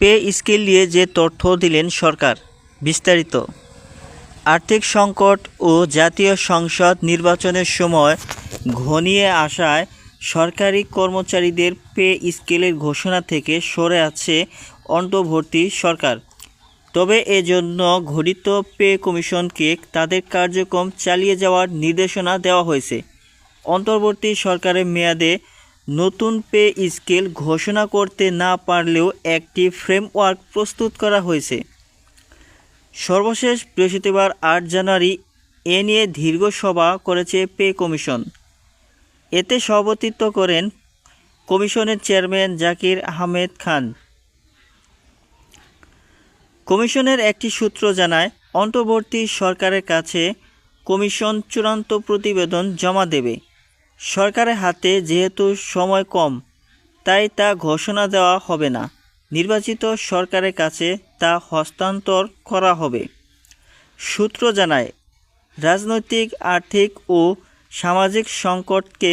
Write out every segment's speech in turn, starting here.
Pay scale নিয়ে যে তথ্য দিলেন সরকার, বিস্তারিত। আর্থিক সংকট ও জাতীয় সংসদ নির্বাচনের সময় ঘনিয়ে আসায় সরকারি কর্মচারীদের পে স্কেলের ঘোষণা থেকে সরে আছে অন্তর্বর্তী সরকার। তবে এজন্য গঠিত পে কমিশনকে তাদের কার্যক্রম চালিয়ে যাওয়ার নির্দেশনা দেওয়া হয়েছে। অন্তর্বর্তী সরকারের মেয়াদে নতুন পে স্কেল ঘোষণা করতে না পারলেও একটি ফ্রেমওয়ার্ক প্রস্তুত করা হয়েছে। সর্বশেষ বৃহস্পতিবার ৮ জানুয়ারি এ নিয়ে দীর্ঘ সভা করেছে পে কমিশন। এতে সভাপতিত্ব করেন কমিশনের চেয়ারম্যান জাকির আহমেদ খান। কমিশনের একটি সূত্র জানায়, অন্তর্বর্তী সরকারের কাছে কমিশন চূড়ান্ত প্রতিবেদন জমা দেবে। সরকারের হাতে যেহেতু সময় কম, তাই তা ঘোষণা দেওয়া হবে না। নির্বাচিত সরকারের কাছে তা হস্তান্তর করা হবে। সূত্র জানায়, রাজনৈতিক, আর্থিক ও সামাজিক সংকটকে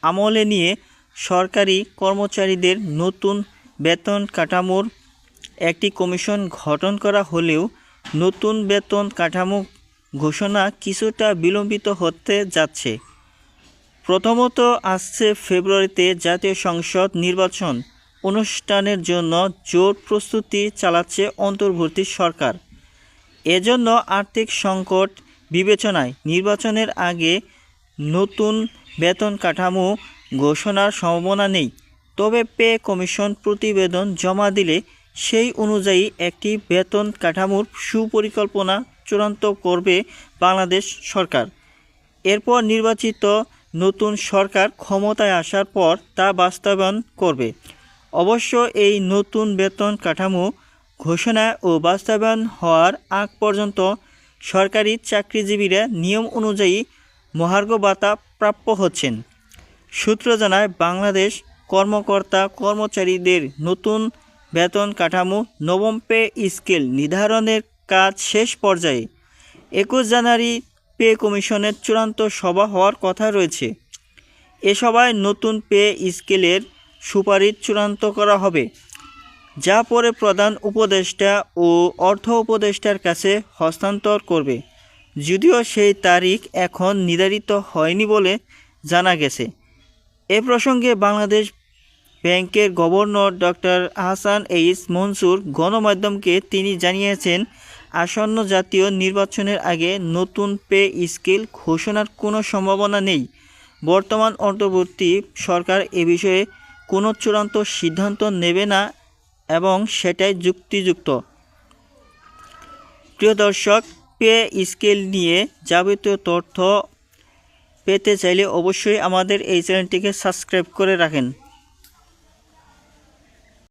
আমলে নিয়ে সরকারি কর্মচারীদের নতুন বেতন কাঠামোর একটি কমিশন গঠন করা হলেও নতুন বেতন কাঠামো ঘোষণা কিছুটা বিলম্বিত হতে যাচ্ছে। প্রথমত আসছে ফেব্রুয়ারিতে জাতীয় সংসদ নির্বাচন অনুষ্ঠানের জন্য জোর প্রস্তুতি চালাচ্ছে অন্তর্বর্তী সরকার। এজন্য আর্থিক সংকট বিবেচনায় নির্বাচনের আগে নতুন বেতন কাঠামো ঘোষণার সম্ভাবনা নেই। তবে পে কমিশন প্রতিবেদন জমা দিলে সেই অনুযায়ী একটি বেতন কাঠামোর সুপরিকল্পনা চূড়ান্ত করবে বাংলাদেশ সরকার। এরপর নির্বাচিত নতুন সরকার ক্ষমতায় আসার পর তা বাস্তবায়ন করবে। অবশ্য এই নতুন বেতন কাঠামো ঘোষণা ও বাস্তবায়ন হওয়ার আগ পর্যন্ত সরকারি চাকরিজীবীরা নিয়ম অনুযায়ী মহার্ঘ ভাতা প্রাপ্য হচ্ছেন। সূত্র জানায়, বাংলাদেশ কর্মকর্তা কর্মচারীদের নতুন বেতন কাঠামো নবম পে স্কেল নির্ধারণের কাজ শেষ পর্যায়ে। ২১ জানুয়ারি পে কমিশনের চূড়ান্ত সভা হওয়ার কথা রয়েছে। এ সভায় নতুন পে স্কেলের সুপারিশ চূড়ান্ত করা হবে, যা পরে প্রধান উপদেষ্টা ও অর্থ উপদেষ্টার কাছে হস্তান্তর করবে। যদিও সেই তারিখ এখন নির্ধারিত হয়নি বলে জানা গেছে। এ প্রসঙ্গে বাংলাদেশ ব্যাংকের governor doctor Ahsan H Mansur গণমাধ্যমকে তিনি জানিয়েছেন, আসন্ন জাতীয় নির্বাচনের আগে নতুন পে স্কেল ঘোষণার কোনো সম্ভাবনা নেই। বর্তমান অন্তর্বর্তী সরকার এ বিষয়ে কোনো চূড়ান্ত সিদ্ধান্ত নেবে না এবং সেটাই যুক্তিযুক্ত। প্রিয় দর্শক, পে স্কেল নিয়ে যাবতীয় তথ্য পেতে চাইলে অবশ্যই আমাদের এই চ্যানেলটিকে সাবস্ক্রাইব করে রাখেন।